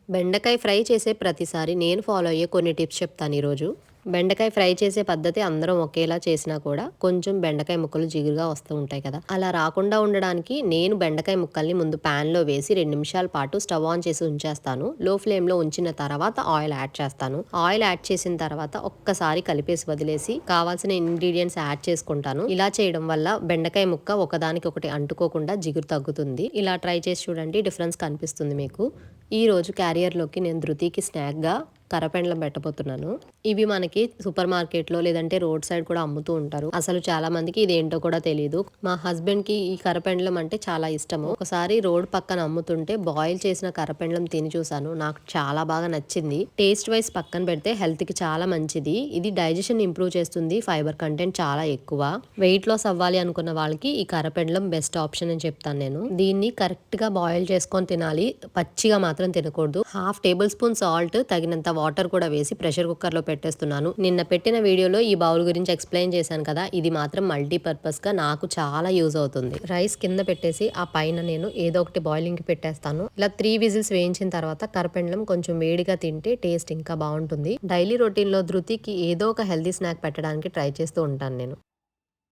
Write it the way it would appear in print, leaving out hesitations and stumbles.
బెండకాయ ఫ్రై చేసే ప్రతిసారి నేను ఫాలో అయ్యే కొన్ని టిప్స్ చెప్తాను ఈరోజు. బెండకాయ ఫ్రై చేసే పద్ధతి అందరం ఒకేలా చేసినా కూడా కొంచెం బెండకాయ ముక్కలు జిగురుగా వస్తూ ఉంటాయి కదా! అలా రాకుండా ఉండడానికి నేను బెండకాయ ముక్కల్ని ముందు ప్యాన్‌లో వేసి 2 నిమిషాల పాటు స్టవ్ ఆన్ చేసి ఉంచేస్తాను. లో ఫ్లేమ్‌లో ఉంచిన తర్వాత ఆయిల్ యాడ్ చేస్తాను. ఆయిల్ యాడ్ చేసిన తర్వాత ఒక్కసారి కలిపేసి వదిలేసి కావాల్సిన ఇంగ్రీడియెంట్స్ యాడ్ చేసుకుంటాను. ఇలా చేయడం వల్ల బెండకాయ ముక్క ఒకదానికొకటి అంటుకోకుండా జిగురు తగ్గుతుంది. ఇలా ట్రై చేసి చూడండి, డిఫరెన్స్ కనిపిస్తుంది మీకు. ఈరోజు క్యారియర్‌లోకి నేను ధృతికి స్నాక్‌గా కరపెండలం పెట్టబోతున్నాను. ఇవి మనకి సూపర్ మార్కెట్‌లో లేదంటే రోడ్ సైడ్ కూడా అమ్ముతూ ఉంటారు. అసలు చాలా మందికి ఇదేంటో కూడా తెలీదు. మా హస్బెండ్‌కి ఈ కరపెండలం అంటే చాలా ఇష్టము. ఒకసారి రోడ్ పక్కన అమ్ముతుంటే బాయిల్ చేసిన కరపెండలం తిని చూసాను. నాకు చాలా బాగా నచ్చింది. టేస్ట్ వైస్ పక్కన పెడితే హెల్త్‌కి చాలా మంచిది. ఇది డైజెషన్ ఇంప్రూవ్ చేస్తుంది. ఫైబర్ కంటెంట్ చాలా ఎక్కువ. వెయిట్ లాస్ అవ్వాలి అనుకున్న వాళ్ళకి ఈ కరపెండలం బెస్ట్ ఆప్షన్ అని చెప్తాను నేను. దీన్ని కరెక్ట్‌గా బాయిల్ చేసుకొని తినాలి. పచ్చిగా మాత్రం తినకూడదు. హాఫ్ టేబుల్ స్పూన్ సాల్ట్, తగినంత వాటర్ కూడా వేసి ప్రెషర్ కుక్కర్‌లో పెట్టేస్తున్నాను. నిన్న పెట్టిన వీడియోలో ఈ బౌల్ గురించి ఎక్స్‌ప్లెయిన్ చేశాను కదా! ఇది మాత్రం మల్టీపర్పస్‌గా నాకు చాలా యూజ్ అవుతుంది. రైస్ కింద పెట్టేసి ఆ పైన నేను ఏదో ఒకటి బాయిలింగ్‌కి పెట్టేస్తాను. ఇలా 3 విజిల్స్ వేయించిన తర్వాత కరపెండలం కొంచెం వేడిగా తింటే టేస్ట్ ఇంకా బావుంటుంది. డైలీ రొటీన్‌లో ధృతికి ఏదో ఒక హెల్తీ స్నాక్ పెట్టడానికి ట్రై చేస్తూ ఉంటాను నేను.